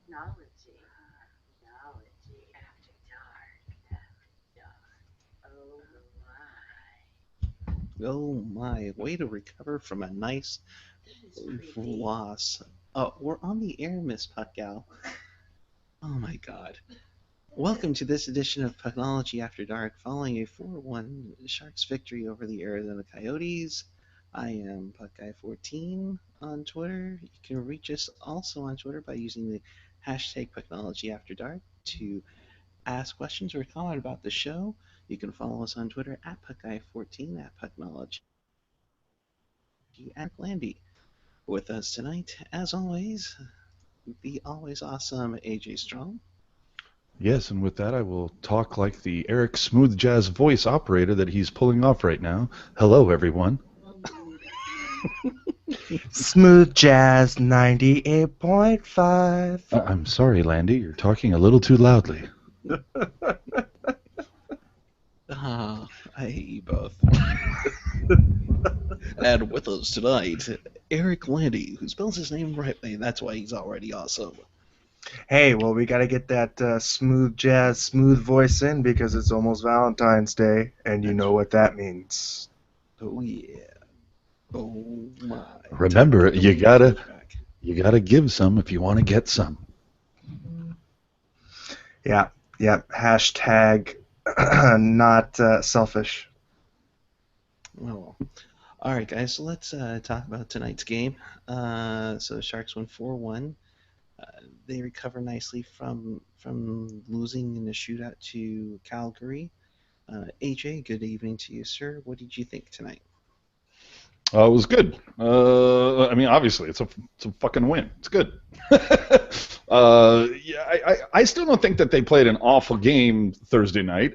Pucknology after dark. Oh Oh my, way to recover from a nice loss. Oh, we're on the air, Miss Puckgal. Oh my god. Welcome to this edition of Pucknology After Dark, following a 4-1 Sharks victory over the Arizona Coyotes. I am PuckGuy14 on Twitter. You can reach us also on Twitter by using the hashtag Pucknology After Dark to ask questions or comment about the show. You can follow us on Twitter at PuckGuy14, at Pucknology, at Landy. With us tonight, as always, the always awesome AJ Strong. Yes, and with that, I will talk like the Eric Smooth Jazz voice operator that he's pulling off right now. Hello, everyone. Smooth Jazz 98.5. I'm sorry, Landy, you're talking a little too loudly. Ah, I hate you both. And with us tonight, Eric Landy, who spells his name rightly. That's why he's already awesome. Hey, well, we got to get that smooth jazz, smooth voice in because it's almost Valentine's Day, and you know what that means. Oh yeah. Oh my. Time to Remember, get the Rangers back. you gotta give some if you want to get some. Yeah, yeah. Hashtag not selfish. Oh well. All right, guys. So let's talk about tonight's game. So Sharks win 4-1. They recover nicely from losing in the shootout to Calgary. AJ, good evening to you, sir. What did you think tonight? It was good. I mean, obviously, it's a fucking win. It's good. Yeah, I still don't think that they played an awful game Thursday night.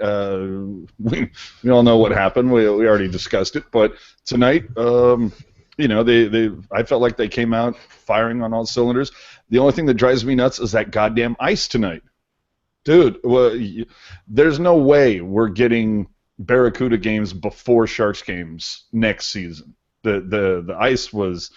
We all know what happened. We already discussed it. But tonight, they I felt like they came out firing on all cylinders. The only thing that drives me nuts is that goddamn ice tonight, dude. Well, there's no way we're getting Barracuda games before Sharks games next season. The ice was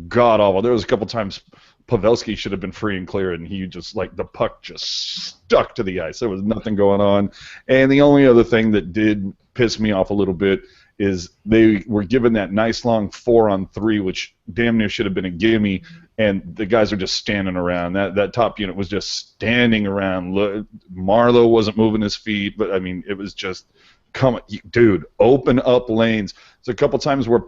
god awful. There was a couple times Pavelski should have been free and clear, and he just like the puck just stuck to the ice. There was nothing going on. And the only other thing that did piss me off a little bit is they were given that nice long 4-on-3, which damn near should have been a gimme, and the guys are just standing around. That top unit was just standing around. Marlowe wasn't moving his feet, but I mean it was just come, dude, open up lanes. There's a couple times where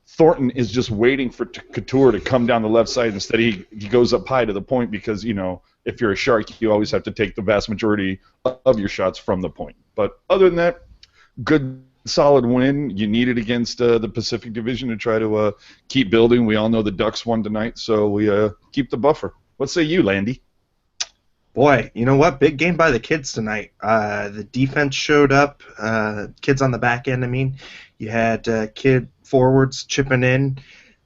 Thornton is just waiting for Couture to come down the left side. Instead, he goes up high to the point because, if you're a Shark, you always have to take the vast majority of your shots from the point. But other than that, good, solid win. You need it against the Pacific Division to try to keep building. We all know the Ducks won tonight, so we keep the buffer. What say you, Landy? Boy, you know what? Big game by the kids tonight. The defense showed up. Kids on the back end, I mean. You had kid forwards chipping in.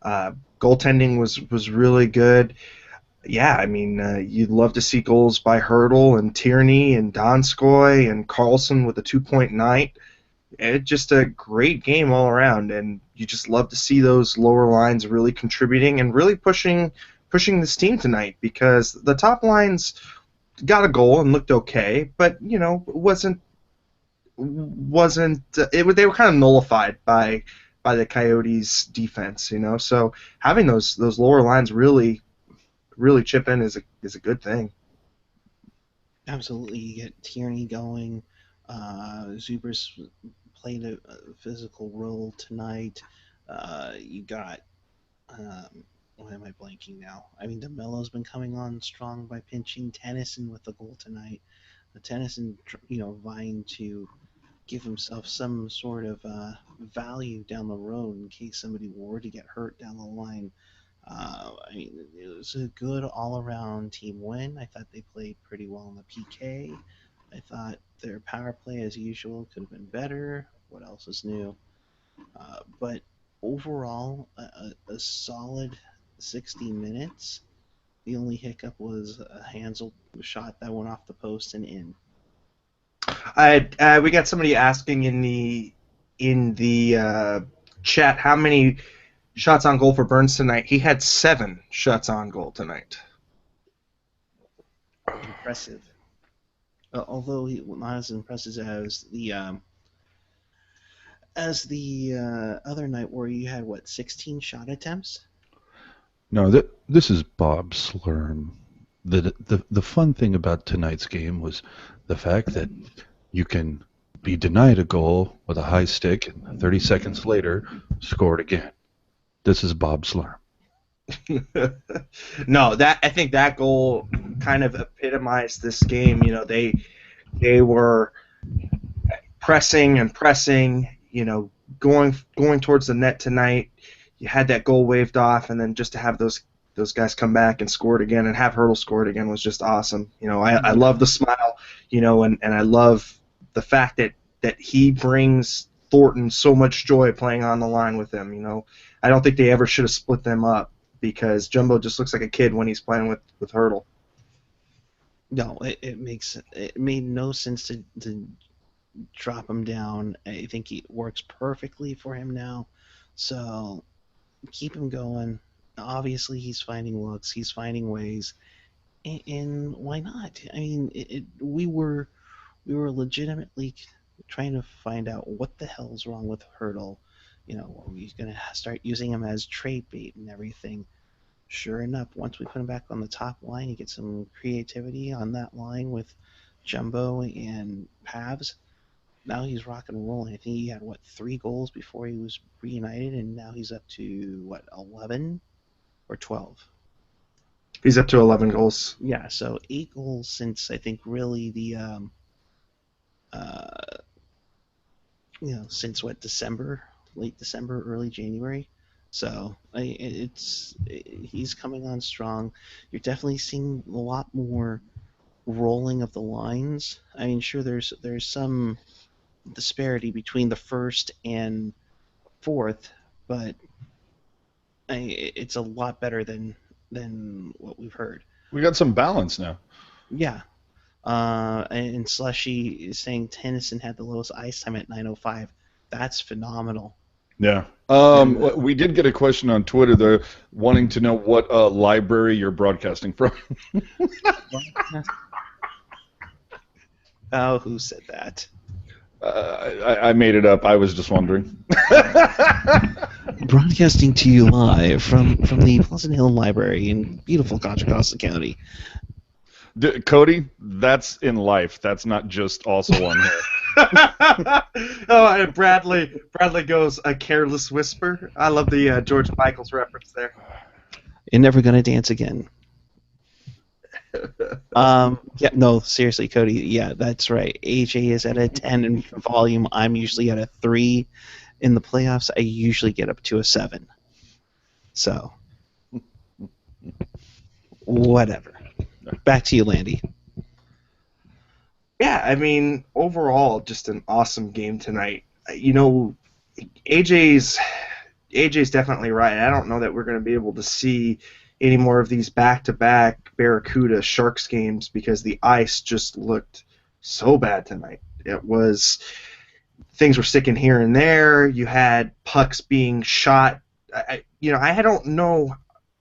Goaltending was really good. Yeah, I mean, you'd love to see goals by Hurdle and Tierney and Donskoy and Carlson with a 2-point night. Just a great game all around, and you just love to see those lower lines really contributing and really pushing this team tonight because the top lines got a goal and looked okay, but wasn't they were kind of nullified by the Coyotes defense, So having those lower lines really chip in is a good thing. Absolutely, you get Tierney going. Zubers played a physical role tonight. You got why am I blanking now? I mean, DeMello's been coming on strong by pinching Tennyson with the goal tonight. Tennyson, vying to give himself some sort of value down the road in case somebody were to get hurt down the line. I mean, it was a good all-around team win. I thought they played pretty well in the PK. I thought their power play, as usual, could have been better. What else is new? But overall, a solid 60 minutes. The only hiccup was a Hansel shot that went off the post and in. We got somebody asking in the chat how many shots on goal for Burns tonight. He had 7 shots on goal tonight. impressive. Although not as impressive as the other night where you had what 16 shot attempts. No, this is Bob Slurm. The fun thing about tonight's game was the fact that you can be denied a goal with a high stick and 30 seconds later score it again. This is Bob Slurm. No, I think that goal kind of epitomized this game. You know, they were pressing and pressing. You know, going towards the net tonight. You had that goal waved off, and then just to have those guys come back and score it again, and have Hurdle score it again was just awesome. You know, I love the smile. You know, and I love the fact that he brings Thornton so much joy playing on the line with him. You know, I don't think they ever should have split them up, because Jumbo just looks like a kid when he's playing with Hurdle. No, it made no sense to drop him down. I think it works perfectly for him now. So keep him going. Obviously, he's finding looks, he's finding ways, and why not? I mean, we were legitimately trying to find out what the hell's wrong with Hurdle. You know, are we going to start using him as trade bait and everything? Sure enough, once we put him back on the top line, you get some creativity on that line with Jumbo and Pavs. Now he's rock and rolling. I think he had 3 goals before he was reunited, and now he's up to 11 or 12. He's up to 11 goals. Yeah, so 8 goals since I think really the since December, late December, early January. So he's coming on strong. You're definitely seeing a lot more rolling of the lines. I mean, sure, there's some disparity between the first and fourth, but it's a lot better than what we've heard. We got some balance now. Yeah. And Slushy is saying Tennyson had the lowest ice time at 9:05. That's phenomenal. Yeah. We did get a question on Twitter though, wanting to know what library you're broadcasting from. Oh, who said that? I made it up. I was just wondering. Broadcasting to you live from the Pleasant Hill Library in beautiful Contra Costa County. Cody, that's in life. That's not just also on here. Oh, and Bradley goes a careless whisper. I love the George Michael's reference there. You're never gonna dance again. Yeah, no, seriously, Cody. Yeah, that's right. AJ is at a 10 in volume. I'm usually at a 3. In the playoffs, I usually get up to a 7. So, whatever. Back to you, Landy. Yeah, I mean, overall, just an awesome game tonight. You know, AJ's definitely right. I don't know that we're going to be able to see any more of these back-to-back Barracuda Sharks games because the ice just looked so bad tonight. Things were sticking here and there. You had pucks being shot. I don't know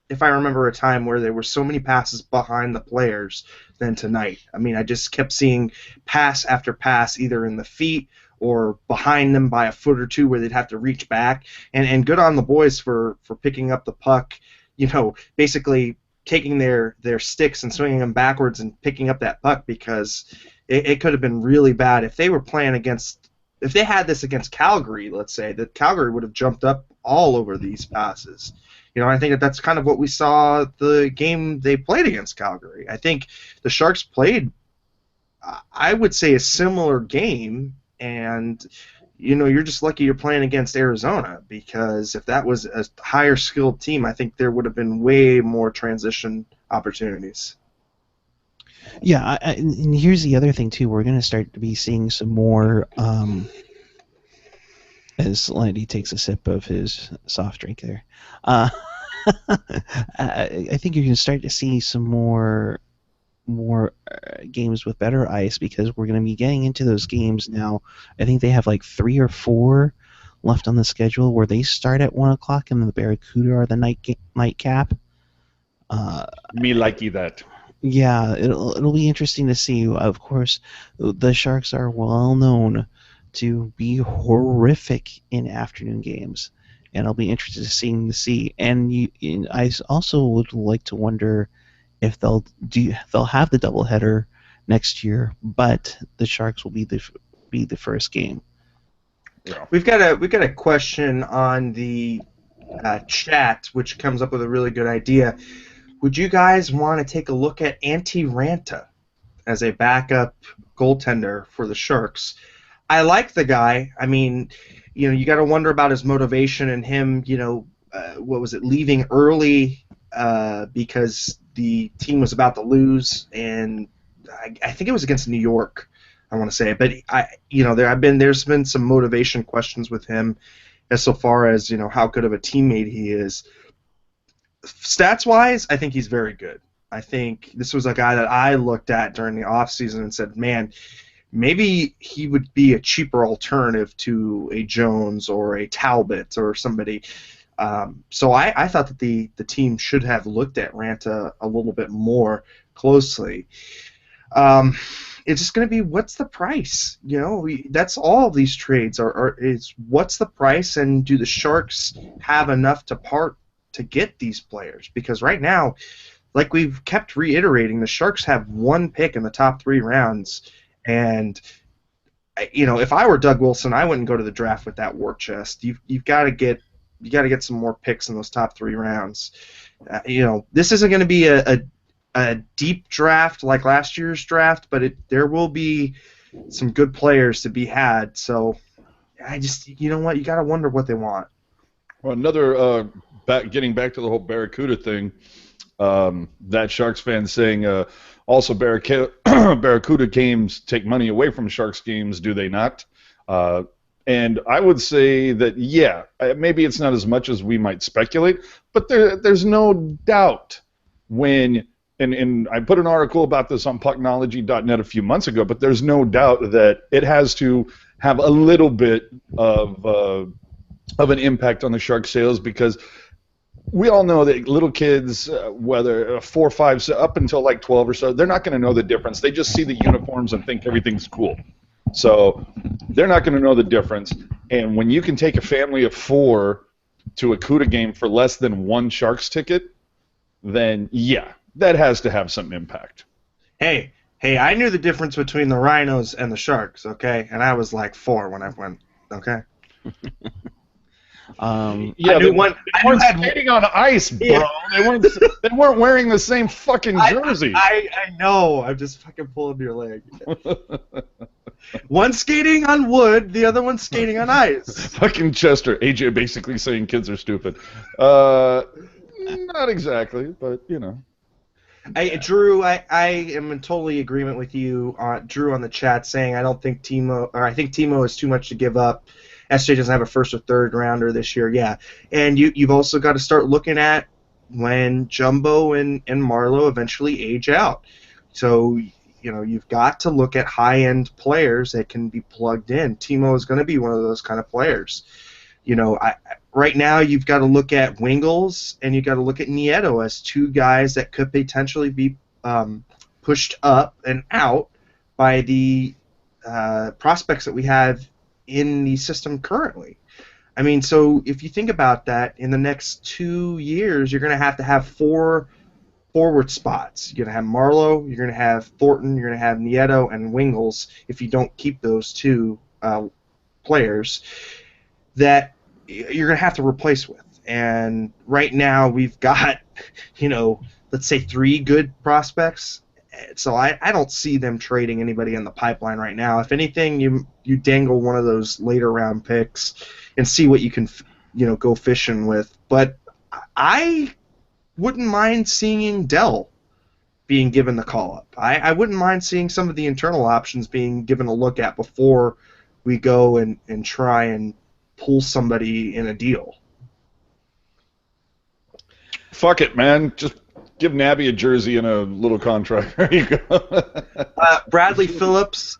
if I remember a time where there were so many passes behind the players than tonight. I mean, I just kept seeing pass after pass either in the feet or behind them by a foot or two where they'd have to reach back. And good on the boys for picking up the puck, basically taking their sticks and swinging them backwards and picking up that puck, because it could have been really bad if they were playing if they had this against Calgary, let's say, that Calgary would have jumped up all over these passes. I think that's kind of what we saw the game they played against Calgary. I think the Sharks played, I would say, a similar game, and you're just lucky you're playing against Arizona, because if that was a higher skilled team, I think there would have been way more transition opportunities. Yeah, and here's the other thing too. We're going to start to be seeing some more. As Landy takes a sip of his soft drink there, I think you're going to start to see some more games with better ice, because we're going to be getting into those games now. I think they have like 3 or 4 left on the schedule where they start at 1:00 and the Barracuda are the nightcap. Me likey that. Yeah, it'll be interesting to see. Of course, the Sharks are well known to be horrific in afternoon games, and I'll be interested to see. And also would like to wonder if they'll have the doubleheader next year, but the Sharks will be the first game. Yeah. We've got a question on the chat, which comes up with a really good idea. Would you guys want to take a look at Antti Ranta as a backup goaltender for the Sharks? I like the guy. I mean, you got to wonder about his motivation and him, what was it, leaving early because the team was about to lose, and I think it was against New York, I want to say. But there's been some motivation questions with him as so far as how good of a teammate he is. Stats wise, I think he's very good. I think this was a guy that I looked at during the offseason and said, man, maybe he would be a cheaper alternative to a Jones or a Talbot or somebody. So I thought that the team should have looked at Ranta a little bit more closely. It's just going to be, what's the price? That's all of these trades is what's the price, and do the Sharks have enough to part to get these players? Because right now, like we've kept reiterating, the Sharks have one pick in the top 3 rounds, and if I were Doug Wilson, I wouldn't go to the draft with that war chest. You've got to get some more picks in those top 3 rounds. This isn't going to be a deep draft like last year's draft, but there will be some good players to be had. So I just, you got to wonder what they want. Well, another getting back to the whole Barracuda thing. That Sharks fan saying also Barracuda games take money away from Sharks games, do they not? And I would say that, yeah, maybe it's not as much as we might speculate, but there's no doubt when, and I put an article about this on Pucknology.net a few months ago, but there's no doubt that it has to have a little bit of an impact on the Sharks sales, because we all know that little kids, whether 4, 5, up until like 12 or so, they're not going to know the difference. They just see the uniforms and think everything's cool. So they're not going to know the difference. And when you can take a family of 4 to a CUDA game for less than 1 Sharks ticket, then yeah, that has to have some impact. Hey, I knew the difference between the Rhinos and the Sharks, okay? And I was like 4 when I went, okay? Yeah, they weren't skating on ice, bro. Yeah. They weren't wearing the same fucking jersey. I know. I'm just fucking pulling your leg. One skating on wood, the other one skating on ice. Fucking Chester. AJ basically saying kids are stupid. Not exactly, but Drew, I am in totally agreement with you, Drew, on the chat, saying I think Timo is too much to give up. SJ doesn't have a first or third rounder this year, yeah. And you've also got to start looking at when Jumbo and Marlowe eventually age out. So, you've got to look at high-end players that can be plugged in. Timo is going to be one of those kind of players. Right now you've got to look at Wingles and you've got to look at Nieto as 2 guys that could potentially be pushed up and out by the prospects that we have in the system currently. I mean, so if you think about that, in the next 2 years, you're going to have 4 forward spots. You're going to have Marlowe, you're going to have Thornton, you're going to have Nieto and Wingles if you don't keep those 2 players that you're going to have to replace with. And right now we've got, let's say 3 good prospects. So I don't see them trading anybody in the pipeline right now. If anything, you dangle one of those later round picks and see what you can, go fishing with. But I wouldn't mind seeing Dell being given the call up. I wouldn't mind seeing some of the internal options being given a look at before we go and try and pull somebody in a deal. Fuck it, man. Just give Nabby a jersey and a little contract. There you go. Bradley Phillips,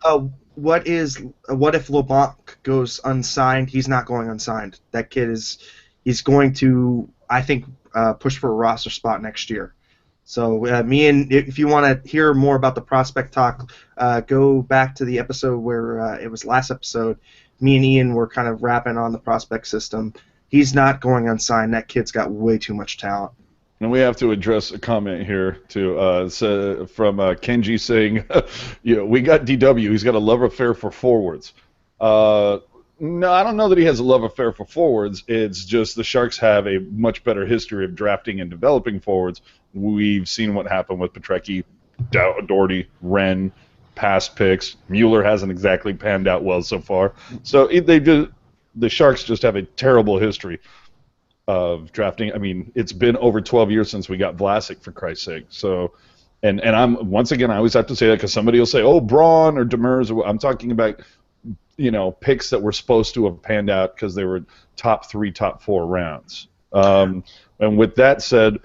what if LeBlanc goes unsigned? He's not going unsigned. That kid he's going to, I think, push for a roster spot next year. So if you want to hear more about the prospect talk, go back to the episode where it was last episode. Me and Ian were kind of rapping on the prospect system. He's not going unsigned. That kid's got way too much talent. And we have to address a comment here too. From Kenji saying, we got DW. He's got a love affair for forwards. No, I don't know that he has a love affair for forwards. It's just the Sharks have a much better history of drafting and developing forwards. We've seen what happened with Petrecki, Doherty, Wren, past picks. Mueller hasn't exactly panned out well so far. So the Sharks just have a terrible history of drafting. I mean, it's been over 12 years since we got Vlasic, for Christ's sake. So, and I'm once again, I always have to say that because somebody will say, "Oh, Braun or Demers." I'm talking about picks that were supposed to have panned out because they were top 3, top 4 rounds. And with that said,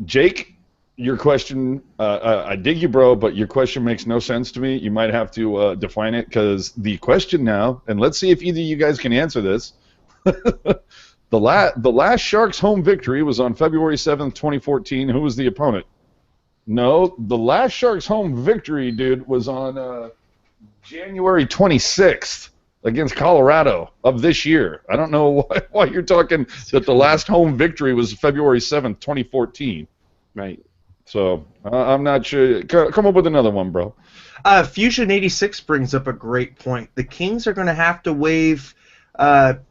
Jake, your question, I dig you, bro, but your question makes no sense to me. You might have to define it, because the question now, and let's see if either of you guys can answer this. The last Sharks home victory was on February 7th, 2014. Who was the opponent? No, the last Sharks home victory, dude, was on January 26th against Colorado of this year. I don't know why you're talking that the last home victory was February 7th, 2014. Right. So I'm not sure. Come up with another one, bro. Fusion 86 brings up a great point. The Kings are going to have to waive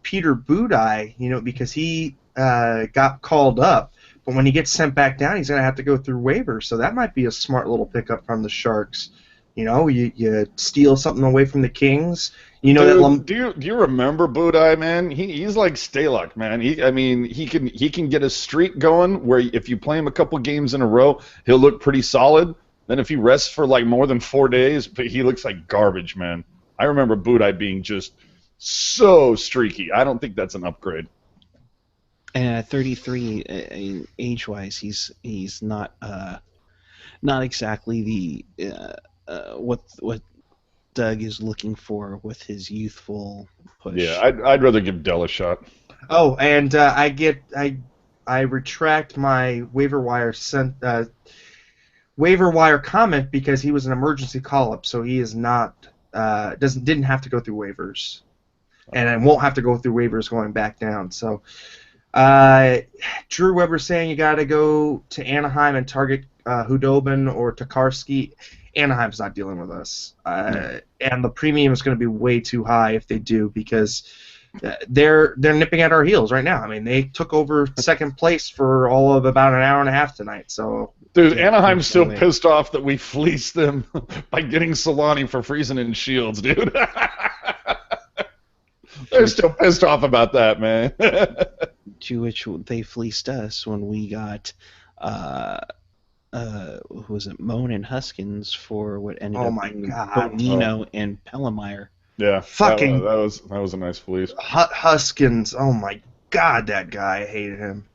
Peter Budaj, because he got called up. But when he gets sent back down, he's going to have to go through waivers. So that might be a smart little pickup from the Sharks. You steal something away from the Kings. Dude, do you remember Budaj, man? He's like Stalock, man. He can get a streak going where if you play him a couple games in a row, he'll look pretty solid. Then if he rests for like more than 4 days, he looks like garbage, man. I remember Budaj being just so streaky. I don't think that's an upgrade. And at 33, age-wise, he's not exactly the what Doug is looking for with his youthful push. Yeah, I'd rather give Dell a shot. Oh, and I retract my waiver wire comment because he was an emergency call-up, so he is not didn't have to go through waivers, and I won't have to go through waivers going back down. So, Drew Weber saying you got to go to Anaheim and target Hudobin or Tokarski. Anaheim's not dealing with us, and the premium is going to be way too high if they do, because they're nipping at our heels right now. I mean, they took over second place for all of about an hour and a half tonight. So, dude, Anaheim's still pissed off that we fleeced them by getting Solani for Friesen and Shields, dude. They're still pissed off about that, man. To which they fleeced us when we got. Who was it? Moan and Huskins for what ended up being Bonino and Pellemeyer. Yeah, fucking that was a nice fleece. Huskins, oh my god, that guy, I hated him.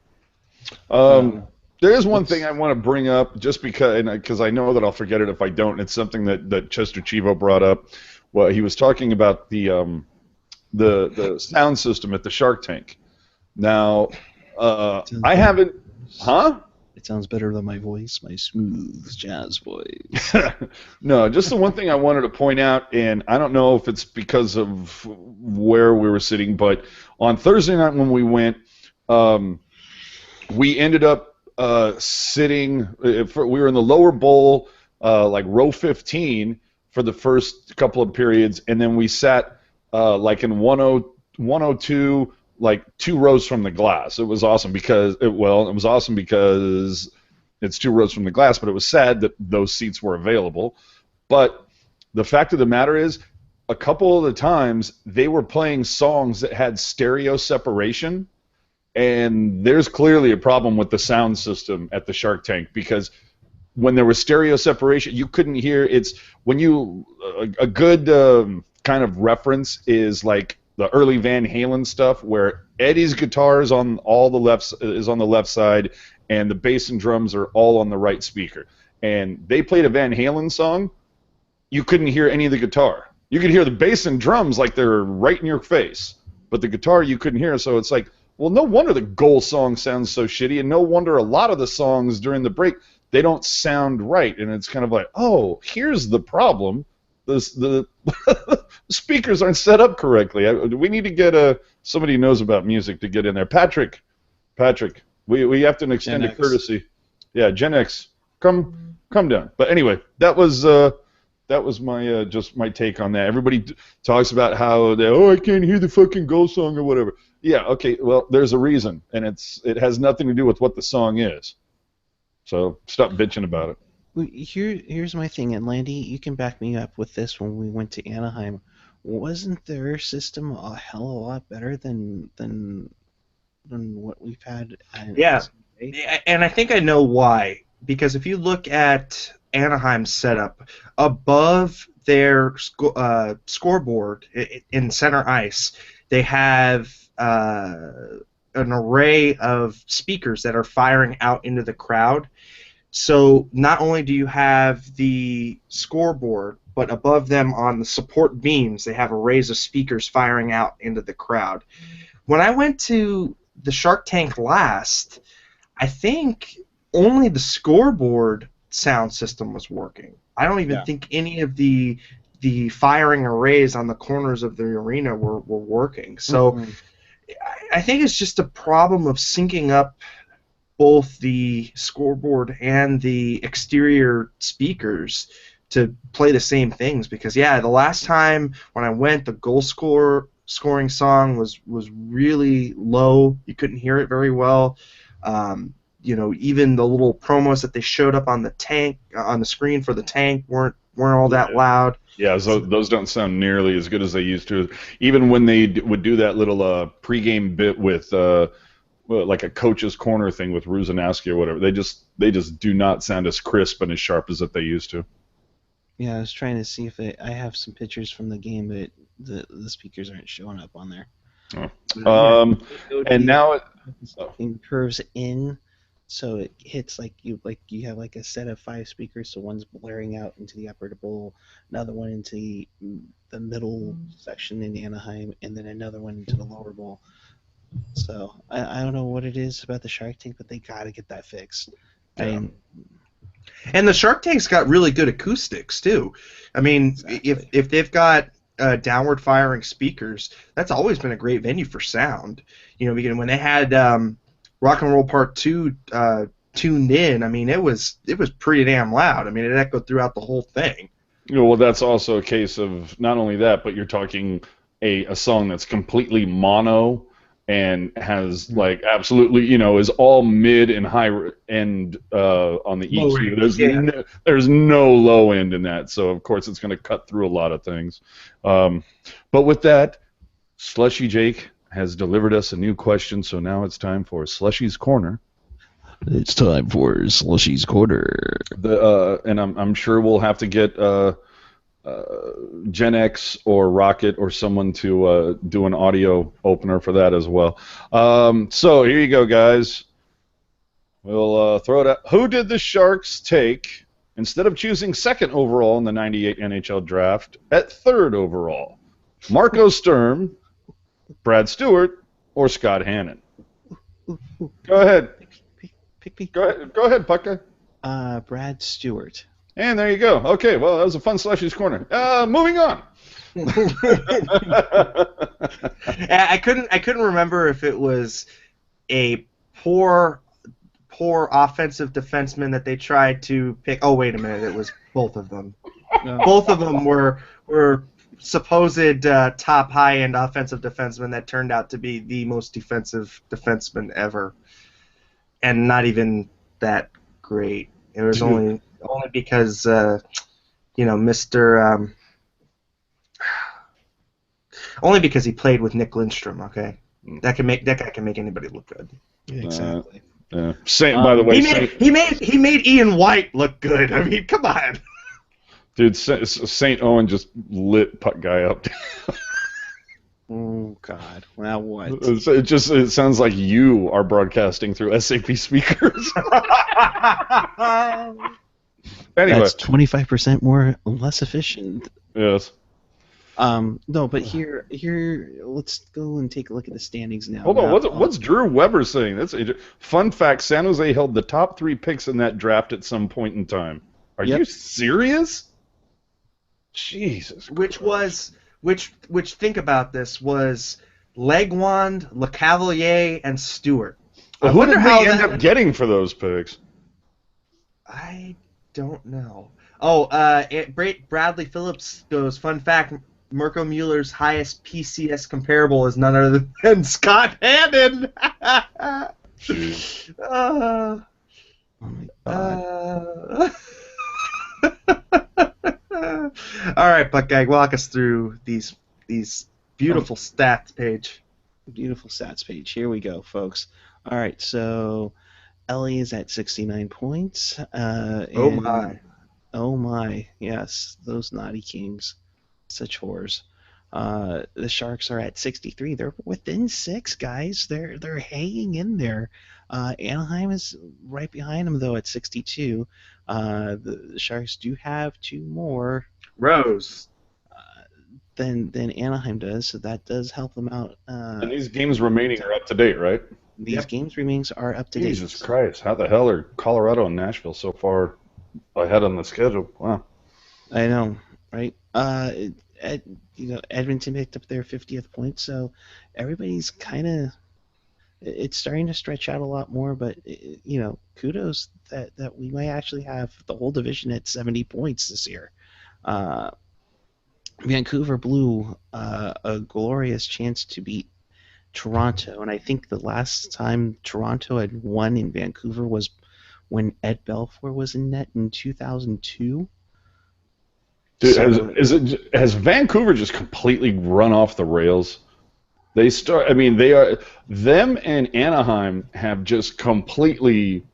There is one thing I want to bring up, just because I know that I'll forget it if I don't. It's something that Chester Chivo brought up. Well, he was talking about the sound system at the Shark Tank. Now, I haven't, huh? It sounds better than my voice, my smooth jazz voice. No, just the one thing I wanted to point out, and I don't know if it's because of where we were sitting, but on Thursday night when we went, we ended up sitting, we were in the lower bowl, like row 15 for the first couple of periods, and then we sat like in 102, like 2 rows from the glass. It was awesome because it was awesome because it's 2 rows from the glass, but it was sad that those seats were available. But the fact of the matter is, a couple of the times they were playing songs that had stereo separation, and there's clearly a problem with the sound system at the Shark Tank, because when there was stereo separation, you couldn't hear. It's when you a good kind of reference is like the early Van Halen stuff, where Eddie's guitar is on the left side, and the bass and drums are all on the right speaker. And they played a Van Halen song, you couldn't hear any of the guitar. You could hear the bass and drums like they're right in your face, but the guitar you couldn't hear. So it's like, well, no wonder the goal song sounds so shitty, and no wonder a lot of the songs during the break, they don't sound right. And it's kind of like, oh, here's the problem. The speakers aren't set up correctly. We need to get somebody who knows about music to get in there. Patrick, we have to extend a courtesy. Yeah, Gen X, come down. But anyway, that was my just my take on that. Everybody talks about how I can't hear the fucking goal song or whatever. Yeah, okay, well, there's a reason, and it has nothing to do with what the song is. So stop bitching about it. Here's my thing, and Landy, you can back me up with this. When we went to Anaheim, wasn't their system a hell of a lot better than what we've had? Yeah, and I think I know why. Because if you look at Anaheim's setup, above their scoreboard in center ice, they have an array of speakers that are firing out into the crowd. So not only do you have the scoreboard, but above them on the support beams, they have arrays of speakers firing out into the crowd. When I went to the Shark Tank last, I think only the scoreboard sound system was working. I don't even think any of the firing arrays on the corners of the arena were working. So I think it's just a problem of syncing up both the scoreboard and the exterior speakers to play the same things. Because the last time when I went, the goal scoring song was really low. You couldn't hear it very well. Even the little promos that they showed up on the tank on the screen for the tank weren't all that loud. Yeah, so those don't sound nearly as good as they used to. Even when they would do that little pregame bit with like a coach's corner thing with Ruzanowski or whatever, they just do not sound as crisp and as sharp as that they used to. Yeah, I was trying to see if I have some pictures from the game, but the speakers aren't showing up on there. And now it curves in, so it hits like you have like a set of 5 speakers. So one's blaring out into the upper bowl, another one into the middle section in Anaheim, and then another one into the lower bowl. So I don't know what it is about the Shark Tank, but they got to get that fixed. Yeah. And the Shark Tank's got really good acoustics too. I mean, Exactly. if they've got downward firing speakers, that's always been a great venue for sound. Because when they had Rock and Roll Part 2 tuned in, I mean, it was pretty damn loud. I mean, it echoed throughout the whole thing. Well, that's also a case of not only that, but you're talking a song that's completely mono and has like absolutely, is all mid and high end on the EQ. There's no low end in that, so of course it's going to cut through a lot of things. But with that, Slushy Jake has delivered us a new question, so now it's time for Slushy's Corner. It's time for Slushy's Corner. And I'm sure we'll have to get Gen X or Rocket or someone to do an audio opener for that as well. So here you go, guys. We'll throw it out. Who did the Sharks take instead of choosing 2nd overall in the '98 NHL draft at 3rd overall? Marco Sturm, Brad Stewart, or Scott Hannon? Go ahead. Pick me. Go ahead, Puck guy. Brad Stewart. And there you go. Okay, well, that was a fun Slushy's Corner. Moving on. I couldn't remember if it was a poor offensive defenseman that they tried to pick. Oh, wait a minute, it was both of them. No. Both of them were supposed top high-end offensive defensemen that turned out to be the most defensive defenseman ever, and not even that great. It was only because Mr. Only because he played with Nick Lindstrom. Okay, that guy can make anybody look good. Yeah, exactly. By the way, he made Ian White look good. I mean, come on. Dude, St. Owen just lit Puck guy up. Oh God! Now what? It sounds like you are broadcasting through SAP speakers. Anyway, That's 25% less efficient. yes. No, but here, let's go and take a look at the standings now. Hold on, Now, what's Drew Weber saying? That's fun fact. San Jose held the top 3 picks in that draft at some point in time. Are Yep. you serious? Jesus. Which Christ. was which think about this was Legwand, LeCavalier, and Stewart. Well, I who wonder did how we end that- up getting for those picks? I don't know. Oh, Bradley Phillips goes, fun fact, Mirko Mueller's highest PCS comparable is none other than Scott Hannon. Jeez. oh my God. All right, Buckeye, walk us through these beautiful stats page. Beautiful stats page. Here we go, folks. All right, so Ellie is at 69 points. Oh and- my. Oh my, yes, those naughty kings, such whores. The Sharks are at 63. They're within 6, guys. They're hanging in there. Anaheim is right behind them though at 62. The Sharks do have 2 more Rose. than Anaheim does, so that does help them out. And these games remaining are up to date, right? These Yep. games remains are up to date. Jesus Christ. How the hell are Colorado and Nashville so far ahead on the schedule? Wow. I know, right? Edmonton picked up their 50th point, so everybody's kind of. It's starting to stretch out a lot more, but kudos that we might actually have the whole division at 70 points this year. Vancouver blew a glorious chance to beat Toronto, and I think the last time Toronto had won in Vancouver was when Ed Belfour was in net in 2002. Dude, has Vancouver just completely run off the rails? Them and Anaheim have just completely.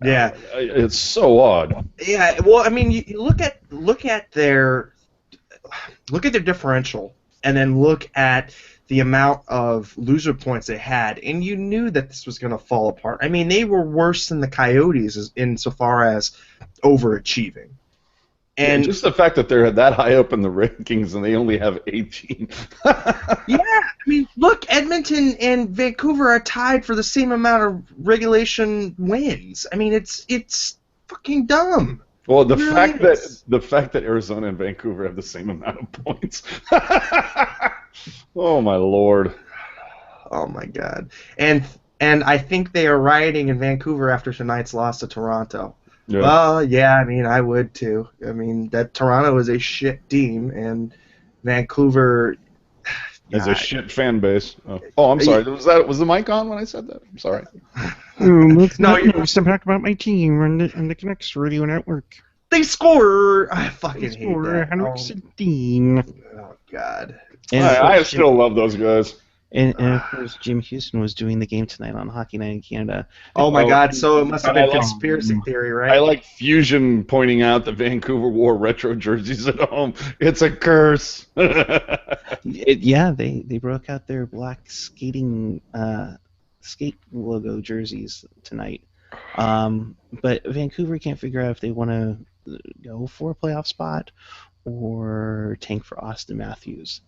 Yeah. It's so odd. Yeah. Well, I mean, you look at their differential, and then look at the amount of loser points they had, and you knew that this was going to fall apart. I mean, they were worse than the Coyotes insofar as overachieving. And just the fact that they're that high up in the rankings and they only have 18. yeah, I mean, look, Edmonton and Vancouver are tied for the same amount of regulation wins. I mean, it's fucking dumb. Well, It really is. the fact that Arizona and Vancouver have the same amount of points. Oh my lord. Oh my god. And I think they are rioting in Vancouver after tonight's loss to Toronto. Yeah. Well, yeah, I mean, I would too. I mean, that Toronto is a shit team, and Vancouver As a shit fan base. Oh, I'm sorry. Was the mic on when I said that? I'm sorry. No, you're- Stop talking about my team on the Connects Radio Network. they score. I fucking hate that. 116. Oh god. And I still love those guys. And of course, Jim Houston was doing the game tonight on Hockey Night in Canada. Oh my Oh, god. So it must have been I love- conspiracy theory, right? I like Fusion pointing out that Vancouver wore retro jerseys at home. It's a curse. They broke out their black skate logo jerseys tonight. But Vancouver can't figure out if they want to go for a playoff spot or tank for Austin Matthews.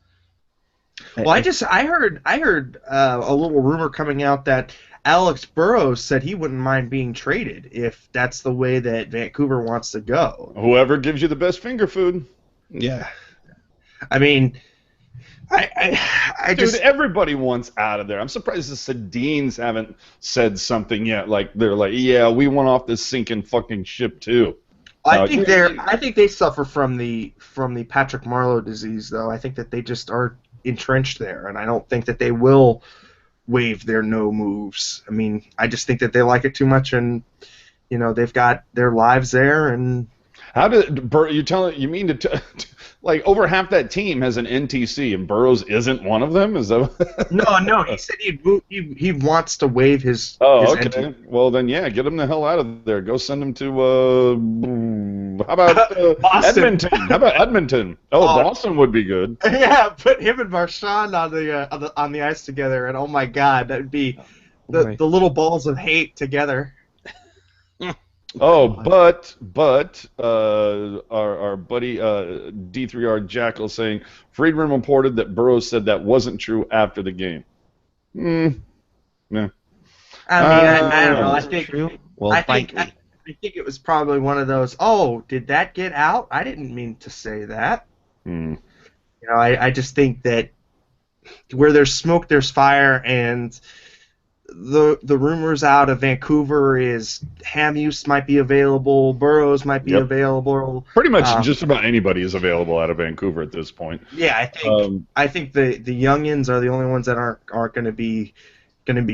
Well, I heard a little rumor coming out that Alex Burrows said he wouldn't mind being traded if that's the way that Vancouver wants to go. Whoever gives you the best finger food. Yeah. I mean, I Dude, just everybody wants out of there. I'm surprised the Sedines haven't said something yet. Like they're like, yeah, we want off this sinking fucking ship too. I think they suffer from the Patrick Marleau disease, though. I think that they just are entrenched there, and I don't think that they will waive their no moves. I mean, I just think that they like it too much, and they've got their lives there. And How did you mean to like over half that team has an NTC and Burrows isn't one of them? Is that? no, he said he wants to waive his. Oh, his okay. entity. Well, then, yeah, get him the hell out of there. Go send him to, how about Boston. Edmonton? How about Edmonton? Oh, Boston would be good. Yeah, put him and Marchand on the ice together, and oh my God, that would be the little balls of hate together. Oh, God. our buddy D3R Jackal saying Friedman reported that Burrows said that wasn't true after the game. Hmm. Yeah. I mean, I don't know. Was it true? Well, I by think I, I think it was probably one of those. Oh, did that get out? I didn't mean to say that. Hmm. I just think that where there's smoke, there's fire, and the rumors out of Vancouver is Hamhuis might be available, Burrows might be Yep. available. Pretty much just about anybody is available out of Vancouver at this point. Yeah, I think the youngins are the only ones that aren't going to be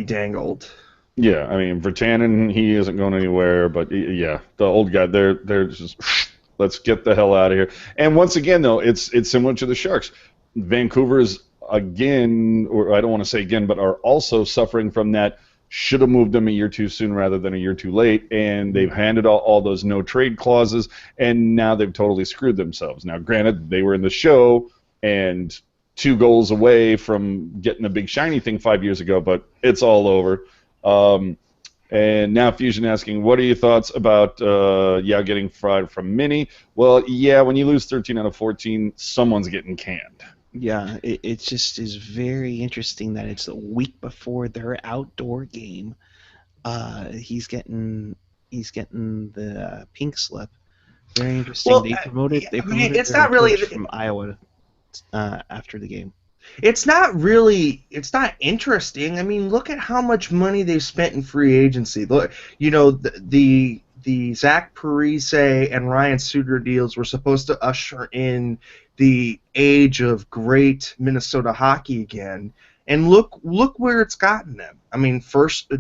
dangled. Yeah, I mean, Vertanen, he isn't going anywhere, but yeah, the old guy, they're just let's get the hell out of here. And once again, though, it's similar to the Sharks. Vancouver's again, or I don't want to say again, but are also suffering from that. Should have moved them a year too soon rather than a year too late, and they've handed all those no trade clauses, and now they've totally screwed themselves. Now, granted, they were in the show and 2 goals away from getting a big shiny thing 5 years ago, but it's all over. And now Fusion asking, what are your thoughts about getting fried from Mini? Well, yeah, when you lose 13 out of 14, someone's getting canned. yeah, it just is very interesting that it's a week before their outdoor game. He's getting the pink slip. Very interesting. Well, They promoted it's their not really. coach from Iowa after the game. It's not interesting. I mean, look at how much money they've spent in free agency. Look, the Zach Parise and Ryan Suter deals were supposed to usher in the age of great Minnesota hockey again. And look where it's gotten them. I mean,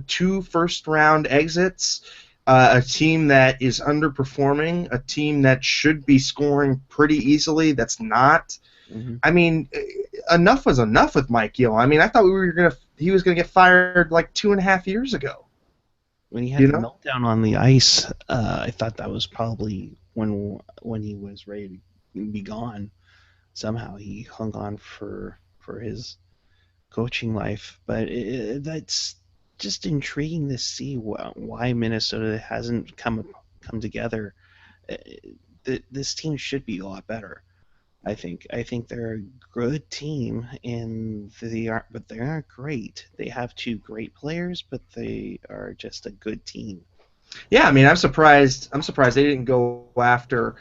two first round exits, a team that is underperforming, a team that should be scoring pretty easily that's not. Mm-hmm. I mean, enough was enough with Mike Gill. I mean, I thought he was gonna get fired like 2.5 years ago. When he had the meltdown on the ice, I thought that was probably when he was ready to be gone. Somehow he hung on for his coaching life, but that's just intriguing to see why Minnesota hasn't come together. This team should be a lot better. I think they're a good team, and but they aren't great. They have 2 great players, but they are just a good team. Yeah, I mean, I'm surprised they didn't go after.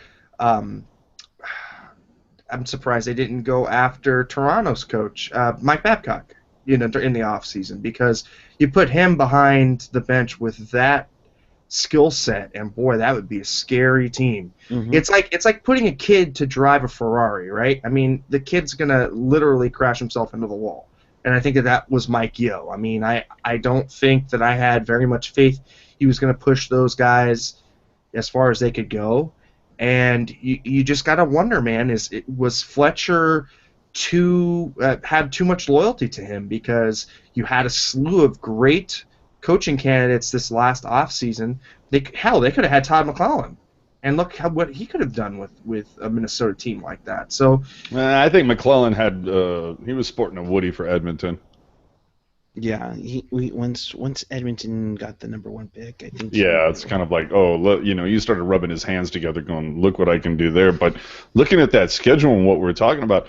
I'm surprised they didn't go after Toronto's coach, Mike Babcock, in the offseason, because you put him behind the bench with that skill set, and boy, that would be a scary team. Mm-hmm. It's like putting a kid to drive a Ferrari, right? I mean, the kid's gonna literally crash himself into the wall, and I think that was Mike Yeo. I mean, I don't think that I had very much faith he was gonna push those guys as far as they could go, and you just gotta wonder, man, was Fletcher had too much loyalty to him, because you had a slew of great coaching candidates this last offseason. They could have had Todd McClellan, and look what he could have done with a Minnesota team like that. So I think McClellan he was sporting a Woody for Edmonton. Yeah, once Edmonton got the #1 pick, I think. Yeah, it's kind of like, oh, look, you started rubbing his hands together, going, look what I can do there. But looking at that schedule and what we're talking about,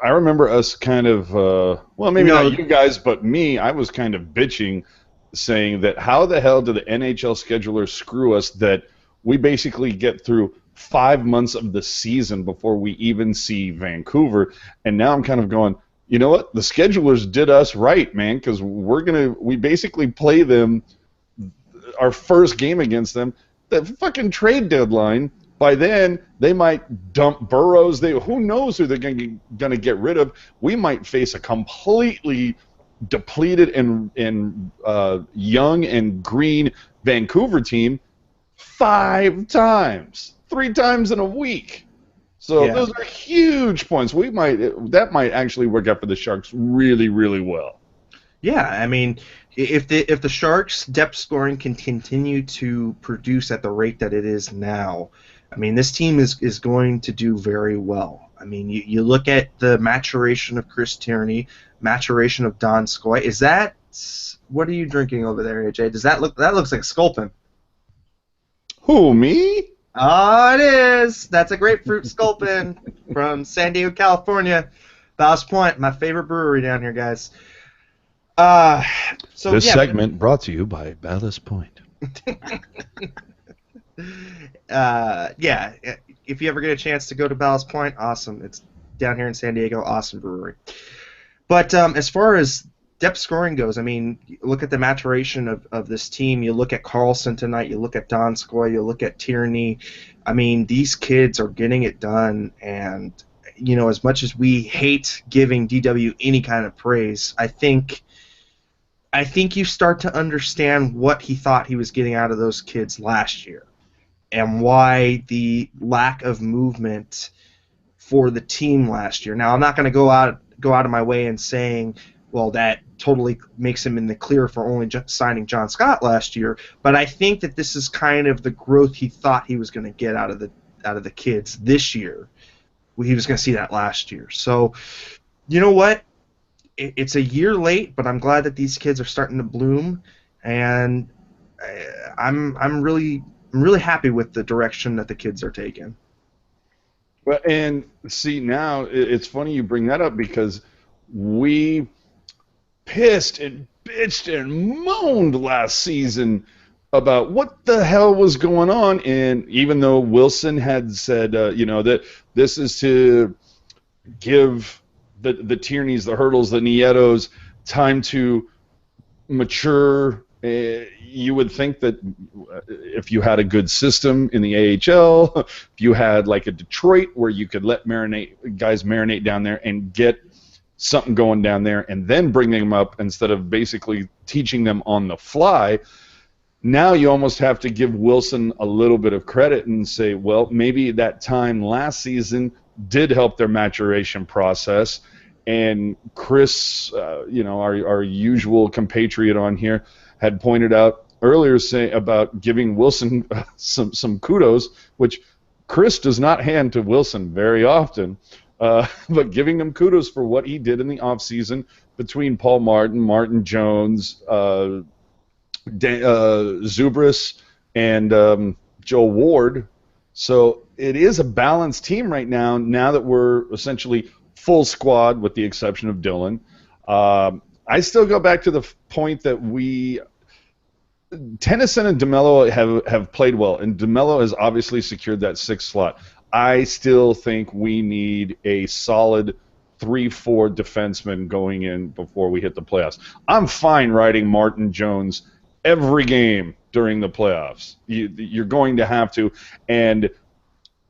I remember us kind of, well, maybe not you guys, but me, I was kind of bitching, saying that how the hell did the NHL schedulers screw us that we basically get through 5 months of the season before we even see Vancouver. And now I'm kind of going, you know what? The schedulers did us right, man, because we basically play them, our first game against them, the fucking trade deadline. By then, they might dump Burrows. Who knows who they're going to get rid of? We might face a completely depleted and young and green Vancouver team 5 times, 3 times in a week. So those are huge points. That might actually work out for the Sharks really, really well. Yeah, I mean, if the Sharks' depth scoring can continue to produce at the rate that it is now, I mean, this team is going to do very well. I mean, you look at the maturation of Chris Tierney, maturation of Don Skoy. What are you drinking over there, AJ? That looks like Sculpin? Who, me? Oh, it is. That's a grapefruit sculpin from San Diego, California. Ballast Point, my favorite brewery down here, guys. Uh, so This yeah, segment brought to you by Ballast Point. yeah. If you ever get a chance to go to Ballast Point, awesome. It's down here in San Diego, awesome brewery. But as far as depth scoring goes, I mean, you look at the maturation of this team. You look at Carlson tonight. You look at Donskoy. You look at Tierney. I mean, these kids are getting it done. And, you know, as much as we hate giving DW any kind of praise, I think you start to understand what he thought he was getting out of those kids last year and why the lack of movement for the team last year. Now, I'm not going to go out of my way and saying, well, that totally makes him in the clear for only signing John Scott last year, but I think that this is kind of the growth he thought he was going to get out of the kids this year. He was going to see that last year. So, you know what? It's a year late, but I'm glad that these kids are starting to bloom, and I'm really happy with the direction that the kids are taking. Well, and see, now it's funny you bring that up because we pissed and bitched and moaned last season about what the hell was going on. And even though Wilson had said, that this is to give the Tierneys, the Hurdles, the Nietos time to mature. You would think that if you had a good system in the AHL, if you had like a Detroit where you could let guys marinate down there and get something going down there and then bring them up instead of basically teaching them on the fly, now you almost have to give Wilson a little bit of credit and say, well, maybe that time last season did help their maturation process. And Chris, our usual compatriot on here, had pointed out earlier about giving Wilson some kudos, which Chris does not hand to Wilson very often, but giving him kudos for what he did in the offseason between Paul Martin Jones, Zubris, and Joe Ward. So it is a balanced team right now that we're essentially full squad with the exception of Dylan. I still go back to the point that Tennyson and DeMello have played well, and DeMello has obviously secured that sixth slot. I still think we need a solid 3-4 defenseman going in before we hit the playoffs. I'm fine riding Martin Jones every game during the playoffs. You're going to have to, and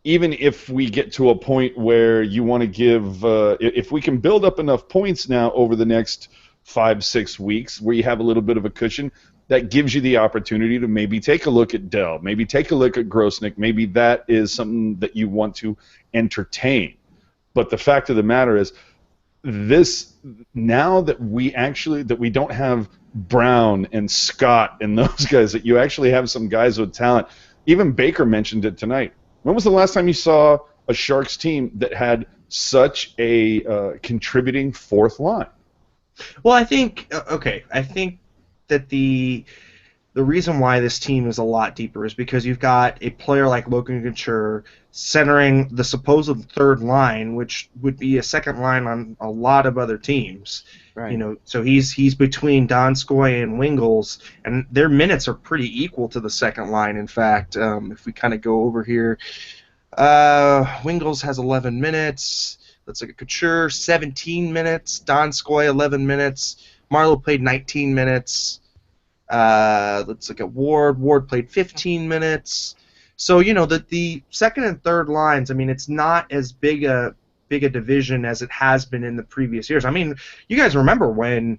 even if we get to a point where you want to give, if we can build up enough points now over the next 5-6 weeks where you have a little bit of a cushion, that gives you the opportunity to maybe take a look at Dell, maybe take a look at Grosnick. Maybe that is something that you want to entertain. But the fact of the matter is, now that we don't have Brown and Scott and those guys, that you actually have some guys with talent. Even Baker mentioned it tonight. When was the last time you saw a Sharks team that had such a contributing fourth line? Well, I think that the reason why this team is a lot deeper is because you've got a player like Logan Couture centering the supposed third line, which would be a second line on a lot of other teams. Right. You know, so he's between Donskoy and Wingels, and their minutes are pretty equal to the second line. In fact, if we kind of go over here, Wingels has 11 minutes. Let's look at Couture, 17 minutes. Donskoy, 11 minutes. Marleau played 19 minutes. Let's look at Ward. Ward played 15 minutes. So, you know, the second and third lines, I mean, it's not as big a division as it has been in the previous years. I mean, you guys remember when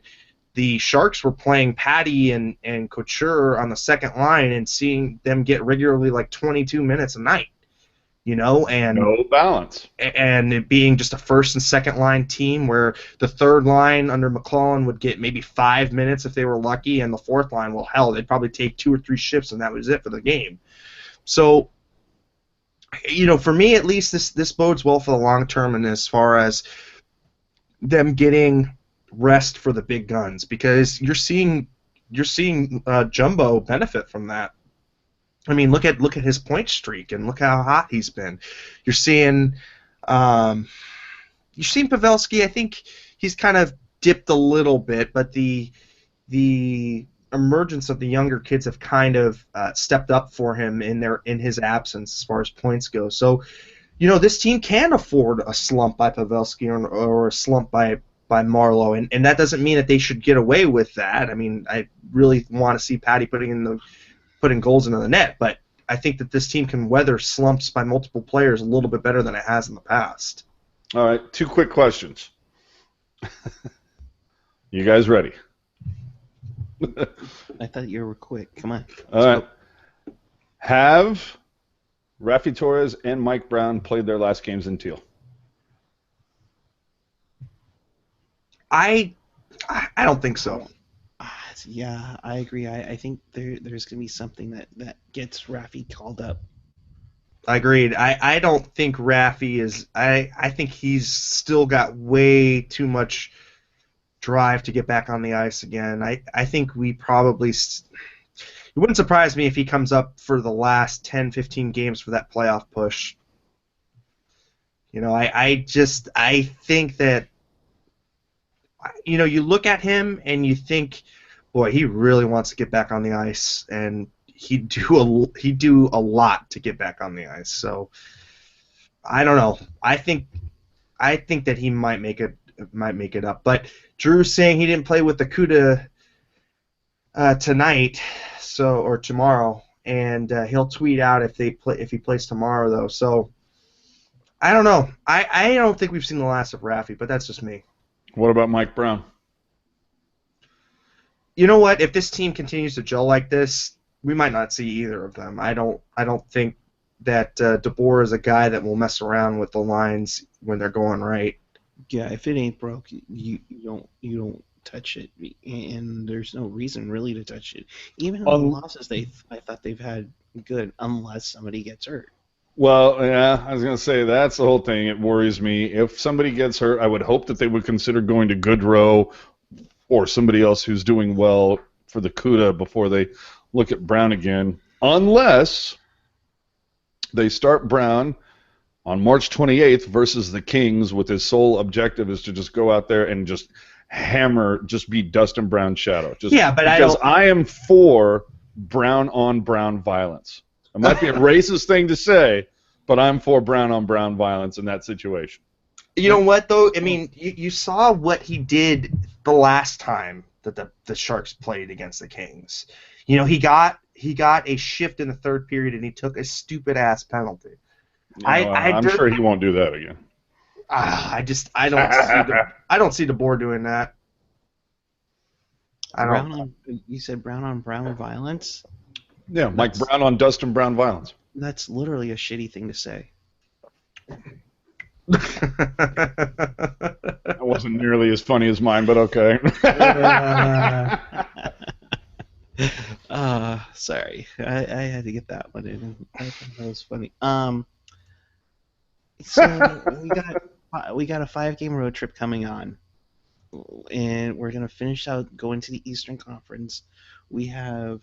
the Sharks were playing Patty and Couture on the second line and seeing them get regularly like 22 minutes a night. You know, and no balance, and it being just a first and second line team where the third line under McClellan would get maybe 5 minutes if they were lucky, and the fourth line, well, hell, they'd probably take 2 or 3 shifts, and that was it for the game. So, you know, for me at least, this bodes well for the long term, and as far as them getting rest for the big guns, because you're seeing Jumbo benefit from that. I mean, look at his point streak and look how hot he's been. You're seeing um, Pavelski. I think he's kind of dipped a little bit, but the emergence of the younger kids have kind of stepped up for him in his absence as far as points go. So, this team can afford a slump by Pavelski or a slump by Marlowe, and that doesn't mean that they should get away with that. I mean, I really want to see Patty putting goals into the net, but I think that this team can weather slumps by multiple players a little bit better than it has in the past. All right, 2 quick questions. You guys ready? I thought you were quick. Come on. All right. Have Raffi Torres and Mike Brown played their last games in teal? I don't think so. Yeah, I agree. I think there's going to be something that gets Raffi called up. Agreed. I don't think Raffi is. I think he's still got way too much drive to get back on the ice again. I think we probably. It wouldn't surprise me if he comes up for the last 10, 15 games for that playoff push. I think that. You look at him and you think, boy, he really wants to get back on the ice, and he'd do a lot to get back on the ice. So I don't know. I think that he might make it up. But Drew's saying he didn't play with the CUDA tonight, or tomorrow, and he'll tweet out if he plays tomorrow though. So I don't know. I don't think we've seen the last of Raffi, but that's just me. What about Mike Brown? You know what? If this team continues to gel like this, we might not see either of them. I don't think that DeBoer is a guy that will mess around with the lines when they're going right. Yeah, if it ain't broke, you don't touch it, and there's no reason really to touch it. Even in the losses, I thought they've had good, unless somebody gets hurt. Well, yeah, I was going to say that's the whole thing. It worries me. If somebody gets hurt, I would hope that they would consider going to Goodrow or somebody else who's doing well for the CUDA before they look at Brown again, unless they start Brown on March 28th versus the Kings with his sole objective is to just go out there and just hammer, just be Dustin Brown's shadow. I am for Brown on Brown violence. It might be a racist thing to say, but I'm for Brown on Brown violence in that situation. You know what, though? I mean, you saw what he did the last time that the Sharks played against the Kings. He got a shift in the third period, and he took a stupid-ass penalty. I'm sure he won't do that again. I don't see DeBoer doing that. You said Brown on Brown violence? Yeah, Mike Brown on Dustin Brown violence. That's literally a shitty thing to say. That wasn't nearly as funny as mine, but okay. Sorry. I had to get that one in. I thought that was funny. So we got a 5-game road trip coming on, and we're gonna finish out going to the Eastern Conference. We have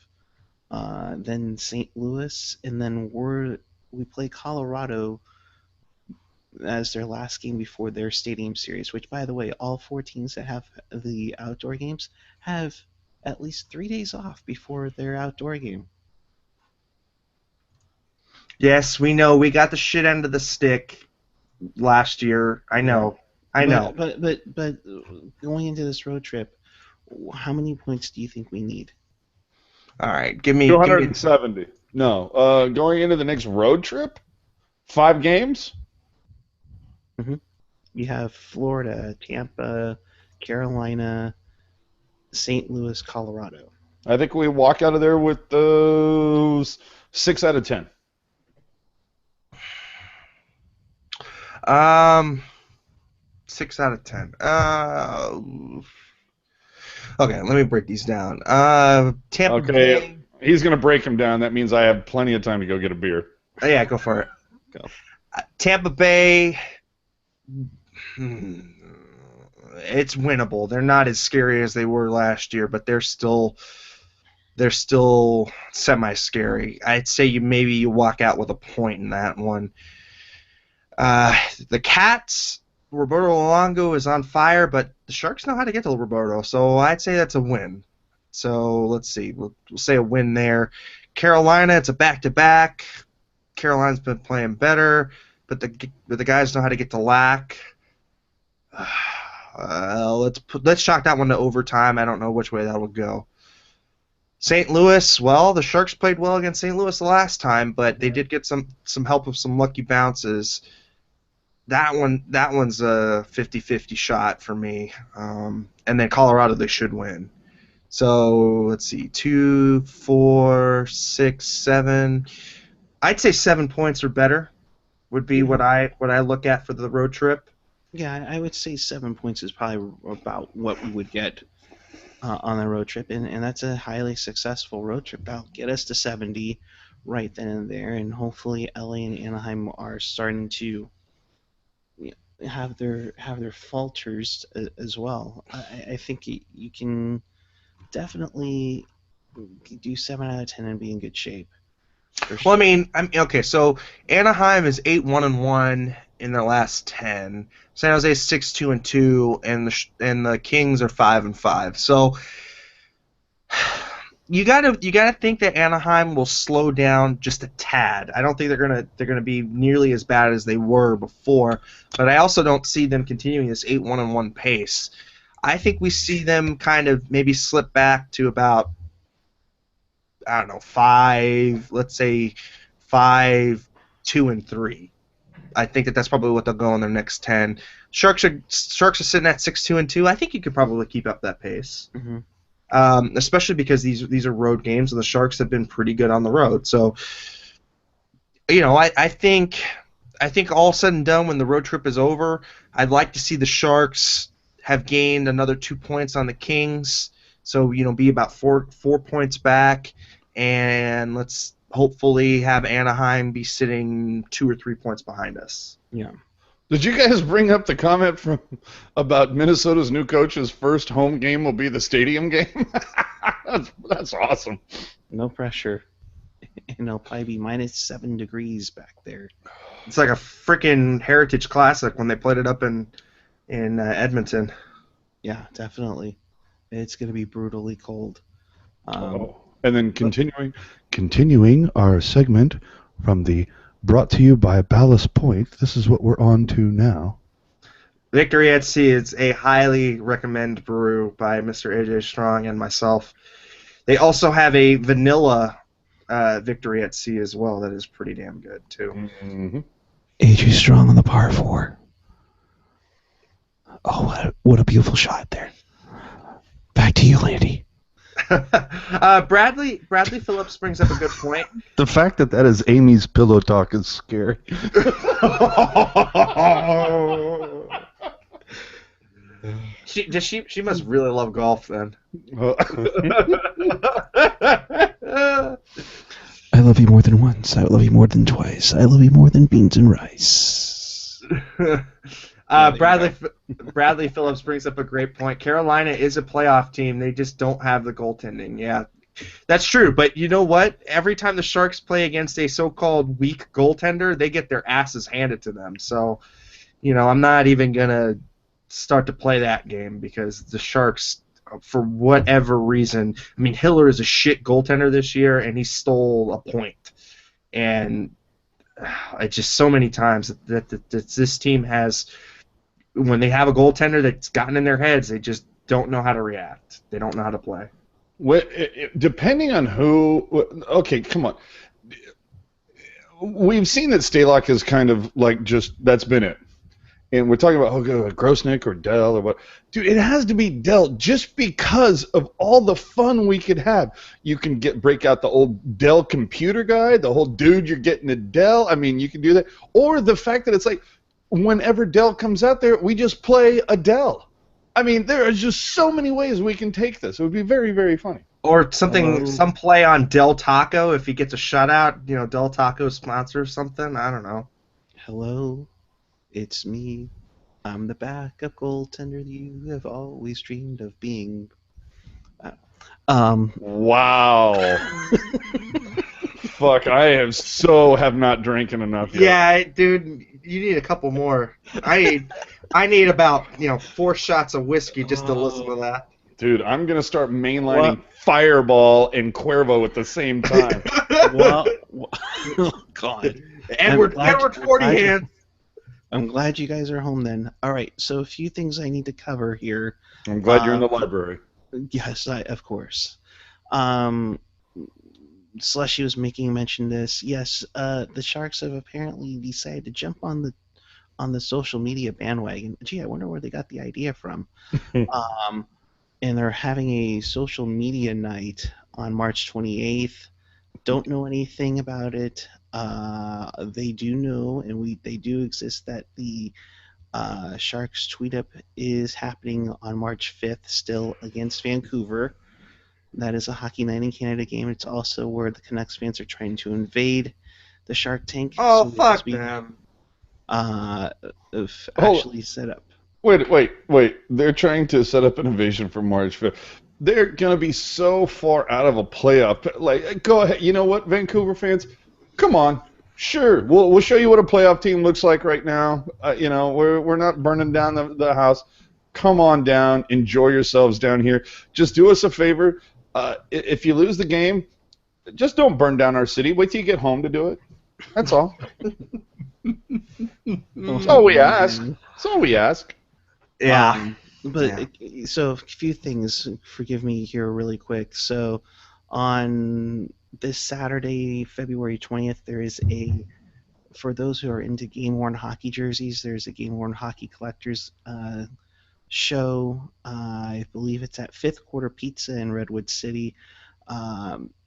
then St. Louis, and then we play Colorado as their last game before their stadium series, which, by the way, all 4 teams that have the outdoor games have at least 3 days off before their outdoor game. Yes, we know. We got the shit end of the stick last year. I know. But going into this road trip, how many points do you think we need? All right, give me 270. No, going into the next road trip, 5 games. Mm-hmm. You have Florida, Tampa, Carolina, St. Louis, Colorado. I think we walk out of there with those 6 out of 10. 6 out of 10. Okay, let me break these down. Tampa Bay. He's going to break them down. That means I have plenty of time to go get a beer. Yeah, go for it. Go. Tampa Bay. It's winnable. They're not as scary as they were last year, but they're still they're still semi-scary. I'd say maybe you walk out with a point in that one. The Cats, Roberto Luongo is on fire, but the Sharks know how to get to Roberto, so I'd say that's a win. So let's see, we'll say a win there. Carolina, it's a back-to-back. Carolina's been playing better, but the guys know how to get to Lack. Let's chalk that one to overtime. I don't know which way that will go. St. Louis, well, the Sharks played well against St. Louis the last time, but they did get some help with some lucky bounces. That one's a 50-50 shot for me. And then Colorado, they should win. So let's see, 2, 4, 6, 7. I'd say 7 points or better would be what I look at for the road trip. Yeah, I would say 7 points is probably about what we would get on the road trip, and that's a highly successful road trip. That'll get us to 70 right then and there, and hopefully LA and Anaheim are starting to have their falters as well. I think you can definitely do 7 out of 10 and be in good shape. For sure. Well, I mean, okay. So Anaheim is 8-1-1 in their last 10. San Jose is 6-2-2, and the Kings are 5-5. So you gotta think that Anaheim will slow down just a tad. I don't think they're gonna be nearly as bad as they were before, but I also don't see them continuing this 8-1-1 pace. I think we see them kind of maybe slip back to about, I don't know, 5. Let's say 5-2-3. I think that's probably what they'll go in their next 10. Sharks are sitting at 6-2-2. I think you could probably keep up that pace. Mm-hmm. Especially because these are road games, and the Sharks have been pretty good on the road. So, I think all said and done, when the road trip is over, I'd like to see the Sharks have gained another 2 points on the Kings. So, be about 4 points back, and let's hopefully have Anaheim be sitting 2 or 3 points behind us. Yeah. Did you guys bring up the comment about Minnesota's new coach's first home game will be the stadium game? That's awesome. No pressure. And it'll probably be -7 degrees back there. It's like a freaking Heritage Classic when they played it up in Edmonton. Yeah, definitely. It's going to be brutally cold. And then continuing our segment from the brought to you by Ballast Point, this is what we're on to now. Victory at Sea is a highly recommended brew by Mr. AJ Strong and myself. They also have a vanilla Victory at Sea as well that is pretty damn good, too. Mm-hmm. AJ Strong on the par 4. Oh, what a beautiful shot there. Back to you, Landy. Bradley Phillips brings up a good point. The fact that is Amy's pillow talk is scary. She must really love golf then. I love you more than once. I love you more than twice. I love you more than beans and rice. Bradley Phillips brings up a great point. Carolina is a playoff team. They just don't have the goaltending. Yeah, that's true. But you know what? Every time the Sharks play against a so-called weak goaltender, they get their asses handed to them. So, I'm not even going to start to play that game because the Sharks, for whatever reason, I mean, Hiller is a shit goaltender this year, and he stole a point. And it's just so many times that this team has, when they have a goaltender that's gotten in their heads, they just don't know how to react. They don't know how to play. Depending on who... Okay, come on. We've seen that Stalock is kind of like just... That's been it. And we're talking about Grosnick or Dell or what. Dude, it has to be Dell just because of all the fun we could have. You can break out the old Dell computer guy, the whole dude you're getting a Dell. I mean, you can do that. Or the fact that it's like whenever Dell comes out there, we just play a Dell. I mean, there are just so many ways we can take this. It would be very, very funny. Or some play on Del Taco if he gets a shutout. Del Taco sponsor something. I don't know. Hello. It's me. I'm the backup goaltender you have always dreamed of being. Wow. Fuck, I have not drinking enough yet. Yeah, dude, you need a couple more. I need about 4 shots of whiskey just to listen to that. Dude, I'm going to start mainlining Fireball and Cuervo at the same time. Well, God. Edward 40 glad- hands. I'm glad you guys are home then. All right, so a few things I need to cover here. I'm glad you're in the library. Yes, of course. Slushy was making mention this. Yes, the Sharks have apparently decided to jump on the social media bandwagon. Gee, I wonder where they got the idea from. And they're having a social media night on March 28th. Don't know anything about it. They do know, and they do exist, that the Sharks Tweet Up is happening on March 5th, still against Vancouver. That is a Hockey Night in Canada game. It's also where the Canucks fans are trying to invade the Shark Tank. Oh, so fuck them. Actually set up. Wait. They're trying to set up an invasion for March 5th. They're going to be so far out of a playoff. Like, go ahead. You know what, Vancouver fans? Come on. Sure, we'll show you what a playoff team looks like right now. We're not burning down the house. Come on down. Enjoy yourselves down here. Just do us a favor. If you lose the game, just don't burn down our city. Wait till you get home to do it. That's all. That's all we ask. That's all we ask. Yeah. So a few things. Forgive me here really quick. So on this Saturday, February 20th, there is for those who are into game-worn hockey jerseys, there's a game-worn hockey collectors show. I believe it's at Fifth Quarter Pizza in Redwood City.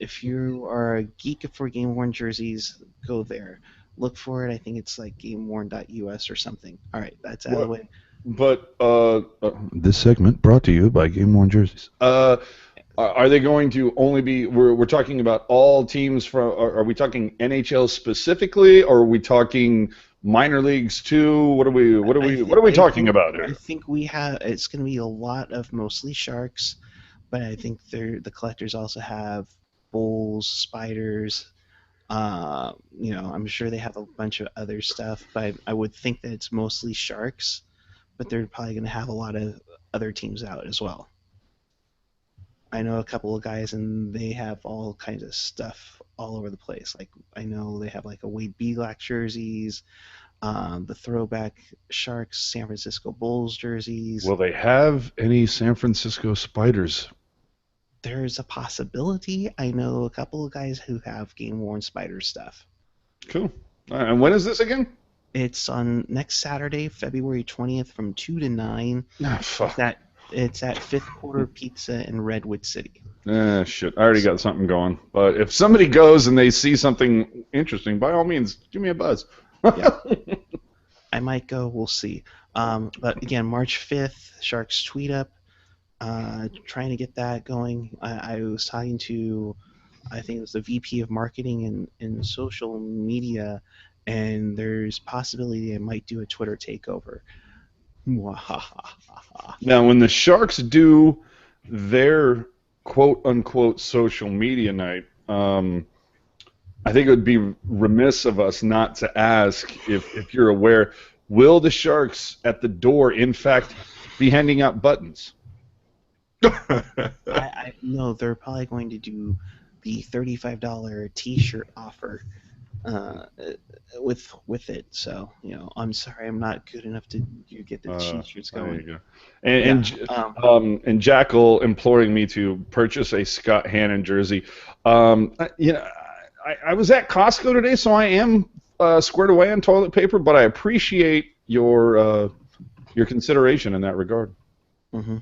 If you are a geek for game-worn jerseys, go there. Look for it. I think it's like gameworn.us or something. All right, that's out of the way. But This segment brought to you by Game Worn Jerseys. are they going to only be? We're talking about all teams from. Are we talking NHL specifically, or are we talking minor leagues too? What are we talking about here? I think it's going to be a lot of mostly Sharks, but I think the collectors also have Bulls, Spiders. I'm sure they have a bunch of other stuff, but I would think that it's mostly Sharks. But they're probably going to have a lot of other teams out as well. I know a couple of guys, and they have all kinds of stuff all over the place. Like, I know they have like a Wade Belak jerseys, the throwback Sharks San Francisco Bulls jerseys. Will they have any San Francisco Spiders? There's a possibility. I know a couple of guys who have game-worn Spider stuff. Cool. All right, and when is this again? It's on next Saturday, February 20th from 2 to 9. Ah, fuck. It's at Fifth Quarter Pizza in Redwood City. Shit. I already got something going. But if somebody goes and they see something interesting, by all means, give me a buzz. Yeah. I might go. We'll see. But again, March 5th, Sharks Tweet Up. Trying to get that going. I was talking to, I think it was the VP of Marketing and Social Media, and there's possibility they might do a Twitter takeover. Now, when the Sharks do their quote-unquote social media night, I think it would be remiss of us not to ask if you're aware, will the Sharks at the door, in fact, be handing out buttons? I know they're probably going to do the $35 T-shirt offer with it. So I'm sorry, I'm not good enough to get the T-shirts going. There you go. And Jackal imploring me to purchase a Scott Hannon jersey. I was at Costco today, so I am squared away on toilet paper, but I appreciate your consideration in that regard. Mm-hmm.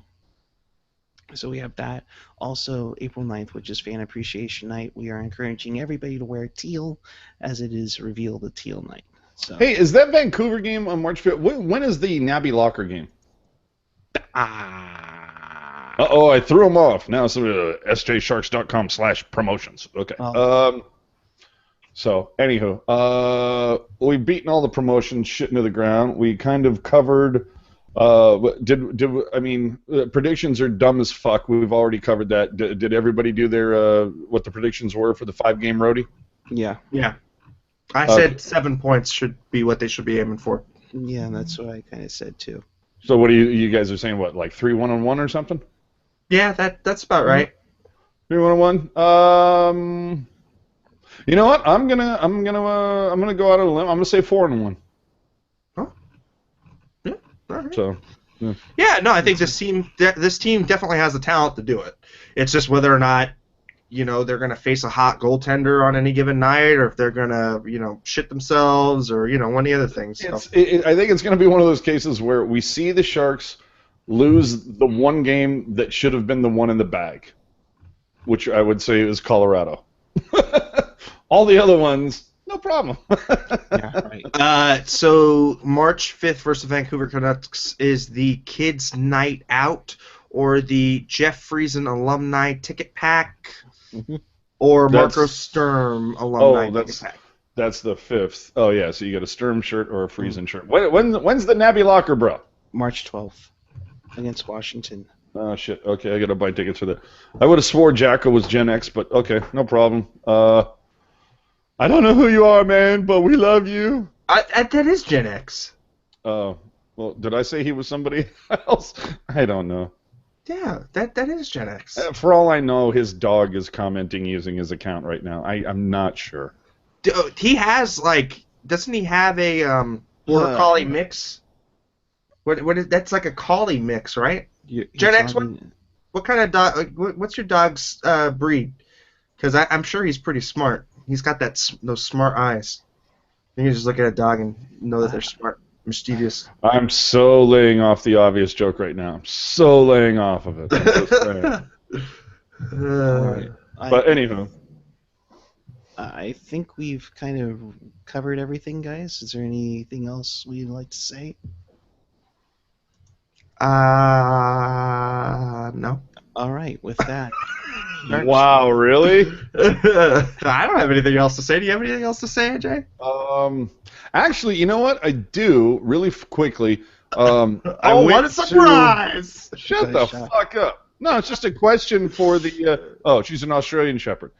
So we have that. Also, April 9th, which is Fan Appreciation Night, we are encouraging everybody to wear teal, as it is Reveal the Teal Night. So. Hey, is that Vancouver game on March 5th? When is the Nabby Locker game? Uh-oh, I threw them off. Now it's sjsharks.com/promotions. Okay. So, anywho, we've beaten all the promotions shit into the ground. We kind of covered Predictions are dumb as fuck. We've already covered that. Did everybody do their what the predictions were for the 5-game roadie? Yeah. Yeah. I said 7 points should be what they should be aiming for. Yeah, that's what I kind of said too. So what do you guys are saying? What, like 3-1-1 or something? Yeah, that's about right. 3-1-1. You know what? I'm gonna go out on a limb. I'm gonna say 4-1. Oh. Yeah. All right. So. Yeah, no, I think this team definitely has the talent to do it. It's just whether or not, they're going to face a hot goaltender on any given night, or if they're going to, shit themselves, or one of the other things. So. I think it's going to be one of those cases where we see the Sharks lose the one game that should have been the one in the bag, which I would say is Colorado. All the other ones, no problem. Yeah, right. So March 5th versus Vancouver Canucks is the Kids Night Out, or the Jeff Friesen Alumni Ticket Pack, or Marco Sturm Alumni Ticket Pack. That's the 5th. Oh, yeah, so you got a Sturm shirt or a Friesen shirt. When's the Nabby Locker, bro? March 12th against Washington. Oh, shit. Okay, I got to buy tickets for that. I would have swore Jacko was Gen X, but okay, no problem. I don't know who you are, man, but we love you. That is Gen X. Oh, well, did I say he was somebody else? I don't know. Yeah, that is Gen X. For all I know, his dog is commenting using his account right now. I'm not sure. He has, doesn't he have a Border Collie mix? What is, that's like a Collie mix, right? Gen X, what kind of dog, what's your dog's breed? Because I'm sure he's pretty smart. He's got those smart eyes. You can just look at a dog and know that they're smart, mischievous. I'm so laying off the obvious joke right now. I'm so laying off of it. I'm just saying. Right. But anywho. I think we've kind of covered everything, guys. Is there anything else we'd like to say? No. All right, with that. Wow, really? I don't have anything else to say. Do you have anything else to say, AJ? Actually, you know what? I do, really quickly. What a surprise! Shut the fuck up. No, it's just a question for the... she's an Australian Shepherd.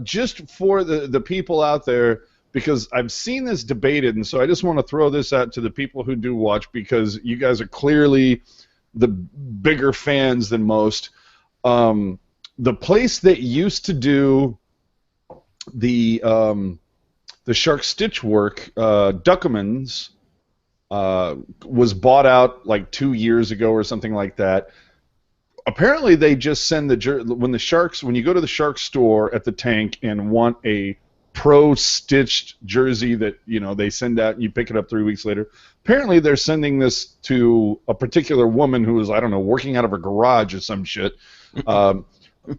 Just for the people out there, because I've seen this debated, and so I just want to throw this out to the people who do watch, because you guys are clearly the bigger fans than most. The place that used to do the Shark Stitch work, Duckerman's, was bought out like 2 years ago or something like that. Apparently, they just send when you go to the Shark store at the tank and want a pro-stitched jersey that they send out and you pick it up 3 weeks later. Apparently, they're sending this to a particular woman who is, I don't know, working out of her garage or some shit.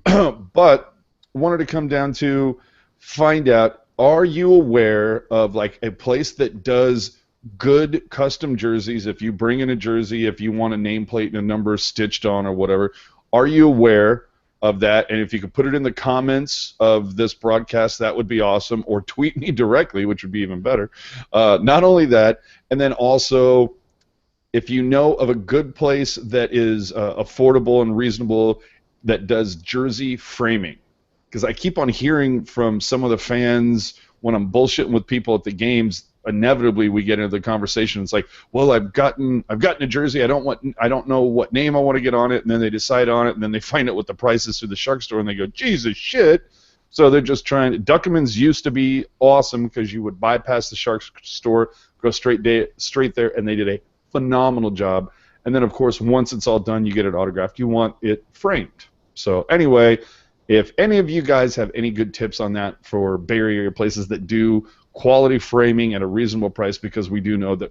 But wanted to come down to find out, are you aware of like a place that does good custom jerseys? If you bring in a jersey, if you want a nameplate and a number stitched on or whatever, are you aware of that? And if you could put it in the comments of this broadcast, that would be awesome. Or tweet me directly, which would be even better. Not only that, and then also, if you know of a good place that is affordable and reasonable that does jersey framing. Because I keep on hearing from some of the fans when I'm bullshitting with people at the games, inevitably we get into the conversation. It's like, well, I've gotten a jersey. I don't know what name I want to get on it, and then they decide on it, and then they find out what the price is through the Shark store, and they go, Jesus shit. So they're just trying. Duckerman's used to be awesome because you would bypass the Shark store, go straight there, and they did a phenomenal job. And then, of course, once it's all done, you get it autographed. You want it framed. So anyway, if any of you guys have any good tips on that for Bay Area places that do quality framing at a reasonable price, because we do know that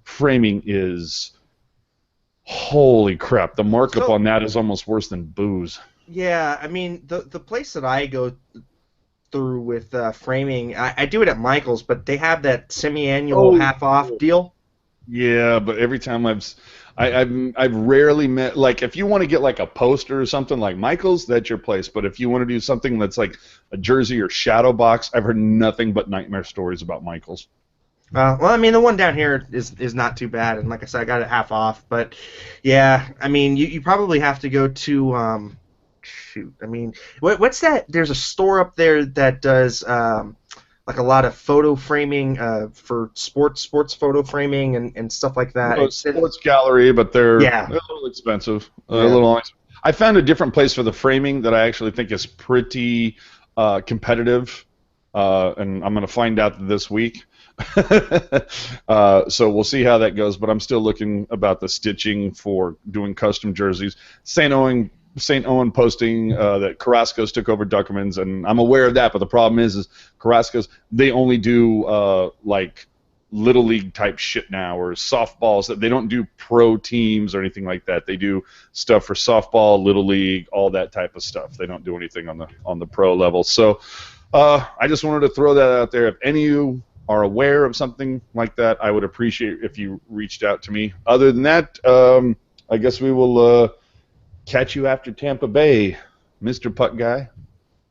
framing is, holy crap, the markup on that is almost worse than booze. Yeah, I mean, the place that I go through with framing, I do it at Michael's, but they have that semi-annual half-off deal. Yeah, but every time I've rarely met, like, if you want to get like a poster or something like Michael's, that's your place. But if you want to do something that's like a jersey or shadow box, I've heard nothing but nightmare stories about Michael's. Well, I mean, the one down here is not too bad, and like I said, I got it half off. But yeah, I mean, you probably have to go to shoot. I mean, what's that? There's a store up there that does like a lot of photo framing for sports photo framing and stuff like that. Well, sports gallery, but they're Yeah, a little expensive. A yeah. little. I found a different place for the framing that I actually think is pretty competitive, and I'm going to find out this week. So we'll see how that goes. But I'm still looking about the stitching for doing custom jerseys. St. Owen posting that Carrasco's took over Duckerman's, and I'm aware of that. But the problem is Carrasco's, they only do like little league type shit now, or softballs. That they don't do pro teams or anything like that. They do stuff for softball, little league, all that type of stuff. They don't do anything on the pro level. So I just wanted to throw that out there. If any of you are aware of something like that, I would appreciate if you reached out to me. Other than that, I guess we will catch you after Tampa Bay, Mr. Puck Guy.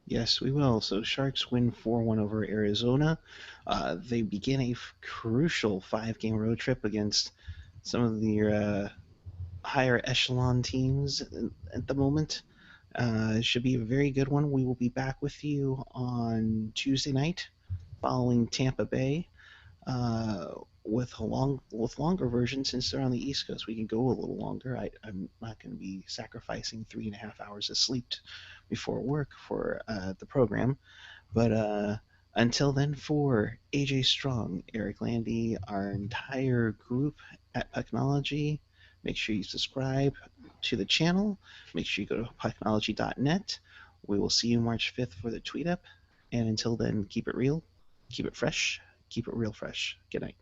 Yes, we will. So Sharks win 4-1 over Arizona. They begin a crucial 5-game road trip against some of the higher echelon teams at the moment. It should be a very good one. We will be back with you on Tuesday night following Tampa Bay with longer version since they're on the East Coast. We can go a little longer. I'm not going to be sacrificing 3.5 hours of sleep before work for the program. But until then, for AJ Strong, Eric Landy, our entire group at Pucknology, make sure you subscribe to the channel. Make sure you go to pucknology.net. We will see you March 5th for the tweet up. And until then, keep it real, keep it fresh, keep it real fresh. Good night.